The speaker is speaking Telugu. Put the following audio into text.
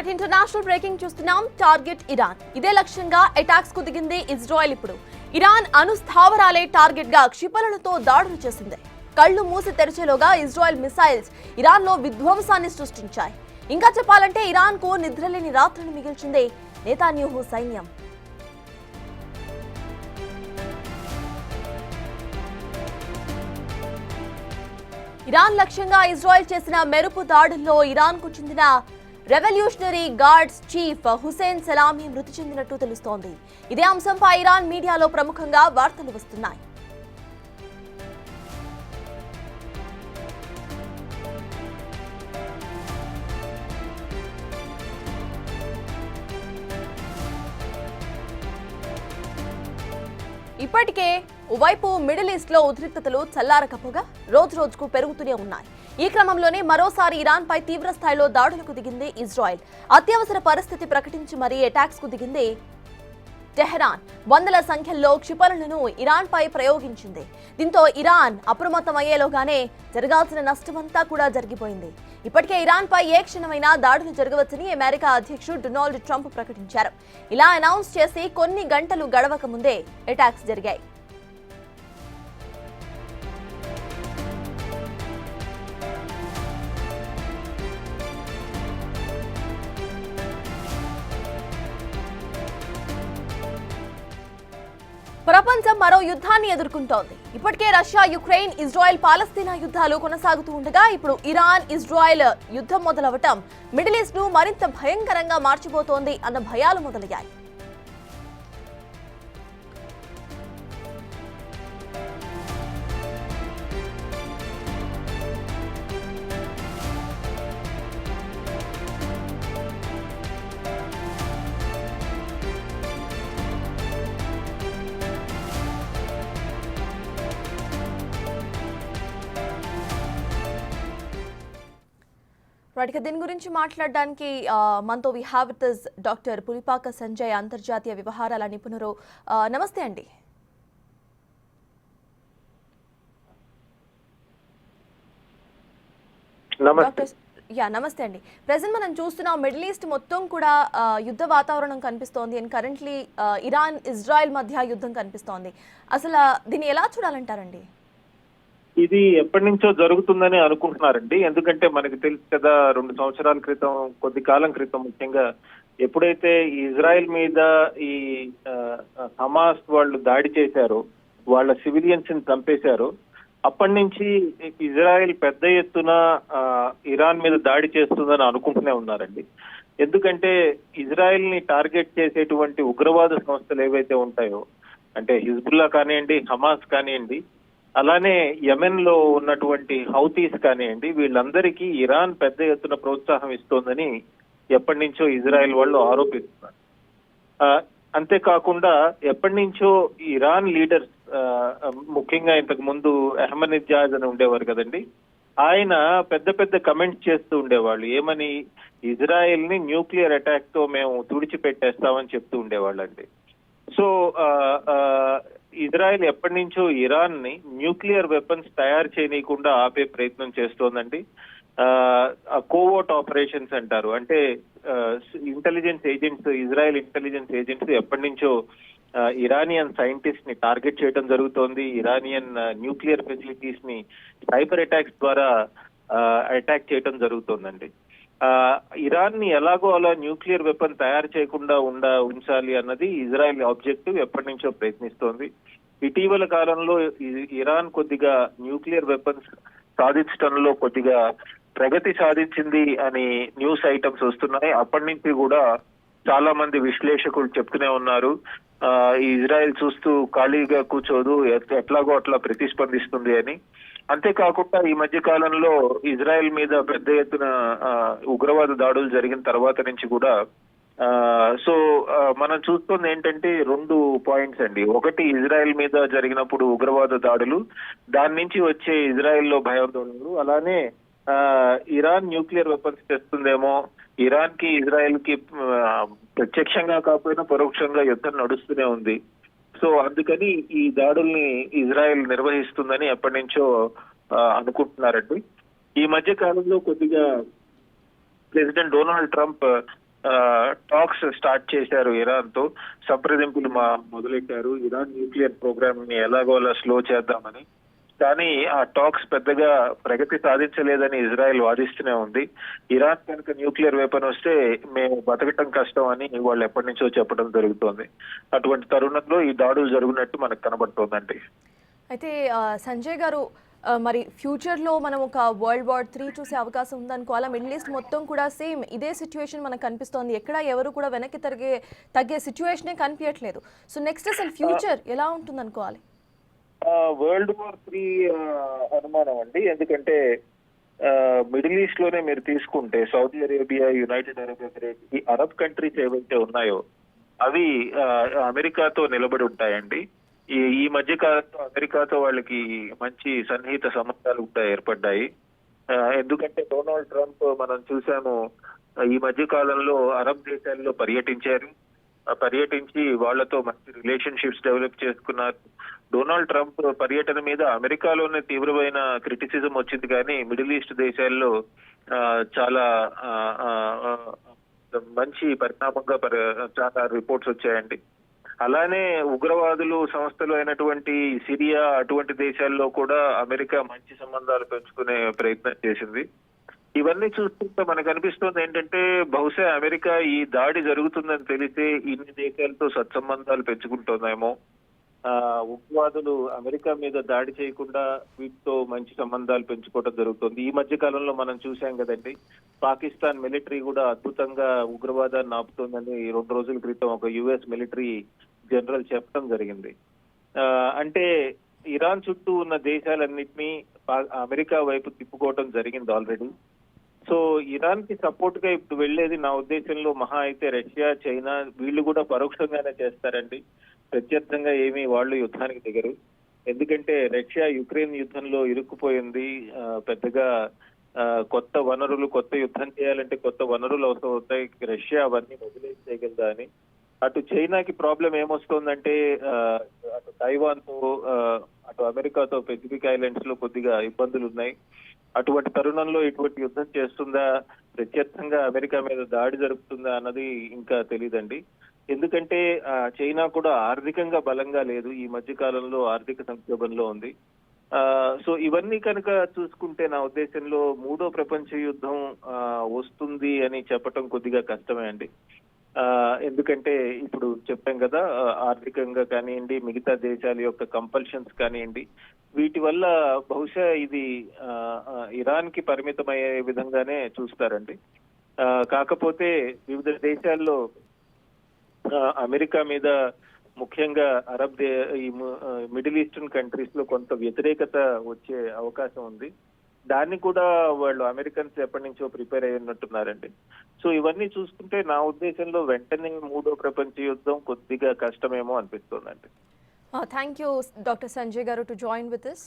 రైట్ ఇంటర్నేషనల్ బ్రేకింగ్ చూస్తున్నాం. Target Iran. ఇదే లక్ష్యంగా అటాక్స్ కు దిగింది ఇజ్రాయెల్. ఇప్పుడు ఇరాన్ అణు స్థావరాలే టార్గెట్ గా క్షిపణులతో దాడులు చేసింది. కళ్ళు మూసి తెరిచేలోగా ఇజ్రాయెల్ మిసైల్స్ ఇరాన్ లో విధ్వంసాన్ని సృష్టించాయి. ఇంకా చెప్పాలంటే ఇరాన్ కు నిద్రలేని రాత్రిని మిగిల్చింది నెతన్యాహు సైన్యం. ఇరాన్ లక్ష్యంగా ఇజ్రాయెల్ చేసిన మెరుపు దాడుల్లో ఇరాన్ కు చెందిన revolutionary guards chief Hossein Salami మృతి చెందినట్టు తెలుస్తోంది. ఇదే అంశంపై ఇరాన్ మీడియాలో ప్రముఖంగా వార్తలు వస్తున్నాయి. ఇప్పటికే ఓవైపు మిడిల్ ఈస్ట్ లో ఉద్రిక్తతలు చల్లారకపోగా రోజు రోజుకు పెరుగుతూనే ఉన్నాయి. ఈ క్రమంలోనే మరోసారి ఇరాన్ పై తీవ్ర స్థాయిలో దాడులకు దిగింది ఇజ్రాయెల్. అత్యవసర పరిస్థితి ప్రకటించి మరీ అటాక్స్ కు దిగింది టెహరాన్. వందల సంఖ్యలో క్షిపణులను ఇరాన్ పై ప్రయోగించింది. దీంతో ఇరాన్ అప్రమత్తమయ్యేలోగానే జరగాల్సిన నష్టమంతా కూడా జరిగిపోయింది. ఇప్పటికే ఇరాన్ పై ఏ క్షణమైనా దాడులు జరగవచ్చని అమెరికా అధ్యక్షుడు డొనాల్డ్ ట్రంప్ ప్రకటించారు. ఇలా అనౌన్స్ చేసి కొన్ని గంటలు గడవక ముందే అటాక్స్ జరిగాయి. ప్రపంచం మరో యుద్ధాన్ని ఎదుర్కొంటోంది. ఇప్పటికే రష్యా, యుక్రెయిన్, ఇజ్రాయెల్, పాలస్తీనా యుద్ధాలు కొనసాగుతూ ఉండగా ఇప్పుడు ఇరాన్, ఇజ్రాయెల్ యుద్ధం మొదలవటం మిడిల్ ఈస్ట్ ను మరింత భయంకరంగా మార్చిపోతోంది అన్న భయాలు మొదలయ్యాయి. దీని గురించి మాట్లాడడానికి మనతో we have with us doctor Pulipaka Sanjay, అంతర్జాతీయ వ్యవహారాల నిపుణులు. నమస్తే అండి. నమస్తే అండి. ప్రెజెంట్ మనం చూస్తున్నాం మిడిల్ ఈస్ట్ మొత్తం కూడా యుద్ధ వాతావరణం కనిపిస్తోంది. అండ్ కరెంట్లీ ఇరాన్, ఇజ్రాయెల్ మధ్య యుద్ధం కనిపిస్తోంది. అసలు దీన్ని ఎలా చూడాలంటారండి? ఇది ఎప్పటి నుంచో జరుగుతుందని అనుకుంటున్నారండి. ఎందుకంటే మనకి తెలుసు కదా, 2 సంవత్సరాల క్రితం, కొద్ది కాలం క్రితం ముఖ్యంగా ఎప్పుడైతే ఇజ్రాయెల్ మీద ఈ హమాస్ వాళ్ళు దాడి చేశారో, వాళ్ళ సివిలియన్స్ ని చంపేశారో, అప్పటి నుంచి ఇజ్రాయెల్ పెద్ద ఎత్తున ఇరాన్ మీద దాడి చేస్తుందని అనుకుంటూనే ఉన్నారండి. ఎందుకంటే ఇజ్రాయెల్ ని టార్గెట్ చేసేటువంటి ఉగ్రవాద సంస్థలు ఏవైతే ఉంటాయో, అంటే హిజ్బుల్లా కానివ్వండి, హమాస్ కానివ్వండి, అలానే యెమెన్ లో ఉన్నటువంటి హౌతీస్ కానివ్వండి, వీళ్ళందరికీ ఇరాన్ పెద్ద ఎత్తున ప్రోత్సాహం ఇస్తోందని ఎప్పటి నుంచో ఇజ్రాయెల్ వాళ్ళు ఆరోపిస్తున్నారు. అంతేకాకుండా ఎప్పటి నుంచో ఇరాన్ లీడర్స్, ముఖ్యంగా ఇంతకు ముందు అహ్మదీనెజాద్ అని ఉండేవారు కదండి, ఆయన పెద్ద పెద్ద కమెంట్స్ చేస్తూ ఉండేవాళ్ళు. ఏమని? ఇజ్రాయెల్ ని న్యూక్లియర్ అటాక్ తో మేము తుడిచిపెట్టేస్తామని చెప్తూ ఉండేవాళ్ళండి. సో ఇజ్రాయెల్ ఎప్పటి నుంచో ఇరాన్ ని న్యూక్లియర్ వెపన్స్ తయారు చేయనీయకుండా ఆపే ప్రయత్నం చేస్తోందండి. కోవర్ట్ ఆపరేషన్స్ అంటారు. అంటే intelligence agents, Israel intelligence agents ఎప్పటి నుంచో ఇరానియన్ సైంటిస్ట్ ని టార్గెట్ చేయడం జరుగుతోంది. ఇరానియన్ న్యూక్లియర్ ఫెసిలిటీస్ ని సైబర్ అటాక్స్ ద్వారా అటాక్ చేయడం జరుగుతోందండి. ఇరాన్ ని ఎలాగో అలా న్యూక్లియర్ వెపన్ తయారు చేయకుండా ఉంచాలి అన్నది ఇజ్రాయెల్ ఆబ్జెక్టివ్. ఎప్పటి నుంచో ప్రయత్నిస్తోంది. ఇటీవల కాలంలో ఇరాన్ కొద్దిగా న్యూక్లియర్ వెపన్స్ సాధించడంలో కొద్దిగా ప్రగతి సాధించింది అని న్యూస్ ఐటమ్స్ వస్తున్నాయి. అప్పటి నుంచి కూడా చాలా మంది విశ్లేషకులు చెప్తూనే ఉన్నారు, ఇజ్రాయెల్ చూస్తూ ఖాళీగా కూర్చోదు, ఎట్లాగో అట్లా ప్రతిస్పందిస్తుంది అని. అంతేకాకుండా ఈ మధ్య కాలంలో ఇజ్రాయెల్ మీద పెద్ద ఎత్తున ఉగ్రవాద దాడులు జరిగిన తర్వాత నుంచి కూడా మనం చూస్తుంది ఏంటంటే 2 పాయింట్స్ అండి. ఒకటి, ఇజ్రాయెల్ మీద జరిగినప్పుడు ఉగ్రవాద దాడులు, దాని నుంచి వచ్చే ఇజ్రాయెల్లో భయాందోళనలు, అలానే ఇరాన్ న్యూక్లియర్ వెపన్స్ తెస్తుందేమో, ఇరాన్ కి ఇజ్రాయెల్ కి ప్రత్యక్షంగా కాకపోయినా పరోక్షంగా యుద్ధం నడుస్తూనే ఉంది. సో అందుకని ఈ దాడుల్ని ఇజ్రాయెల్ నిర్వహిస్తుందని ఎప్పటి నుంచో అనుకుంటున్నారండి. ఈ మధ్య కాలంలో కొద్దిగా president Donald Trump talks start చేశారు ఇరాన్ తో, సంప్రదింపులు మొదలెట్టారు ఇరాన్ న్యూక్లియర్ ప్రోగ్రామ్ ని ఎలాగోలా స్లో చేద్దామని. కానీ ఆ టాక్స్ పెద్దగా ప్రగతి సాధించలేదని ఇజ్రాయెల్ వాదిస్తూనే ఉంది. ఇరాన్ కనుక న్యూక్లియర్ వెపన్ వస్తే మేము బతకటం కష్టం అని వాళ్ళు ఎప్పటి నుంచో చెప్పడం జరుగుతోంది. అటువంటి తరుణంలో ఈ దాడులు జరుగునట్టు మనకు కనబడుతోందండి. అయితే సంజయ్ గారు, మరి ఫ్యూచర్లో మనం ఒక వరల్డ్ వార్ 3 చూసే అవకాశం ఉందనుకోవాలా? మిడిల్ ఈస్ట్ మొత్తం కూడా సేమ్ ఇదే సిచ్యువేషన్ మనకు కనిపిస్తోంది. ఎక్కడ ఎవరు కూడా వెనక్కి తగ్గే సిచ్యువేషనే కనిపించట్లేదు. సో నెక్స్ట్ అసలు ఫ్యూచర్ ఎలా ఉంటుంది అనుకోవాలి? వరల్డ్ వార్ 3 అనుమానం అండి. ఎందుకంటే మిడిల్ ఈస్ట్ లోనే మీరు తీసుకుంటే Saudi Arabia, United Arab Emirates, ఈ అరబ్ కంట్రీస్ ఏవైతే ఉన్నాయో అవి అమెరికాతో నిలబడి ఉంటాయండి. ఈ మధ్య కాలంలో అమెరికాతో వాళ్ళకి మంచి సన్నిహిత సంబంధాలు కూడా ఏర్పడ్డాయి. ఎందుకంటే డొనాల్డ్ ట్రంప్ మనం చూసాము ఈ మధ్య కాలంలో అరబ్ దేశాల్లో పర్యటించి వాళ్లతో మంచి రిలేషన్షిప్స్ డెవలప్ చేసుకున్నారు. డొనాల్డ్ ట్రంప్ పర్యటన మీద అమెరికాలోనే తీవ్రమైన క్రిటిసిజం వచ్చింది, కానీ మిడిల్ ఈస్ట్ దేశాల్లో చాలా మంచి పరిణామంగా చాలా రిపోర్ట్స్ వచ్చాయండి. అలానే ఉగ్రవాదులు సంస్థలు అయినటువంటి సిరియా అటువంటి దేశాల్లో కూడా అమెరికా మంచి సంబంధాలు పెంచుకునే ప్రయత్నం చేసింది. ఇవన్నీ చూస్తుంటే మనకు అనిపిస్తుంది ఏంటంటే బహుశా అమెరికా ఈ దాడి జరుగుతుందని తెలిసే ఇన్ని దేశాలతో సత్సంబంధాలు పెంచుకుంటుందేమో. ఉగ్రవాదులు అమెరికా మీద దాడి చేయకుండా వీటితో మంచి సంబంధాలు పెంచుకోవడం జరుగుతుంది. ఈ మధ్య కాలంలో మనం చూసాం కదండి, పాకిస్తాన్ మిలిటరీ కూడా అద్భుతంగా ఉగ్రవాదాన్ని ఆపుతోందని 2 రోజుల క్రితం ఒక యుఎస్ మిలిటరీ జనరల్ చెప్పడం జరిగింది. అంటే ఇరాన్ చుట్టూ ఉన్న దేశాలన్నింటినీ అమెరికా వైపు తిప్పుకోవడం జరిగింది ఆల్రెడీ. సో ఇరాన్ కి సపోర్ట్ గా ఇప్పుడు వెళ్లేది నా ఉద్దేశంలో మహా అయితే రష్యా, చైనా, వీళ్ళు కూడా పరోక్షంగానే చేస్తారండి. ప్రత్యర్థంగా ఏమీ వాళ్ళు యుద్ధానికి దిగరు. ఎందుకంటే రష్యా యుక్రెయిన్ యుద్ధంలో ఇరుక్కుపోయింది. పెద్దగా కొత్త యుద్ధం చేయాలంటే కొత్త వనరులు అవసరం అవుతాయి. రష్యా అవన్నీ మొబిలైజ్ చేయగలదా అని. అటు చైనాకి ప్రాబ్లం ఏమొస్తోందంటే అటు తైవాన్ తో, అటు అమెరికాతో పెసిఫిక్ ఐలాండ్స్ లో కొద్దిగా ఇబ్బందులు ఉన్నాయి. అటువంటి తరుణంలో ఇటువంటి యుద్ధం చేస్తుందా, ప్రత్యర్థంగా అమెరికా మీద దాడి జరుపుతుందా అన్నది ఇంకా తెలియదండి. ఎందుకంటే చైనా కూడా ఆర్థికంగా బలంగా లేదు, ఈ మధ్య కాలంలో ఆర్థిక సంక్షోభంలో ఉంది. సో ఇవన్నీ కనుక చూసుకుంటే నా ఉద్దేశంలో 3వ ప్రపంచ యుద్ధం వస్తుంది అని చెప్పటం కొద్దిగా కష్టమే అండి. ఎందుకంటే ఇప్పుడు చెప్పాం కదా, ఆర్థికంగా కానివ్వండి, మిగతా దేశాల యొక్క కంపల్షన్స్ కానివ్వండి, వీటి వల్ల బహుశా ఇది ఇరాన్ కి పరిమితమయ్యే విధంగానే చూస్తారండి. కాకపోతే వివిధ దేశాల్లో అమెరికా మీద, ముఖ్యంగా ఈ మిడిల్ ఈస్టర్న్ కంట్రీస్ లో కొంత వ్యతిరేకత వచ్చే అవకాశం ఉంది. దాన్ని కూడా వాళ్ళు అమెరికన్స్ ఎప్పటి నుంచో ప్రిపేర్ అయి ఉన్నట్టున్నారండి. సో ఇవన్నీ చూసుకుంటే నా ఉద్దేశంలో వెంటనే 3వ ప్రపంచ యుద్ధం కొద్దిగా కష్టమేమో అనిపిస్తోందండి. థ్యాంక్ యూ డాక్టర్ సంజయ్ గారు టు జాయిన్ విత్ us.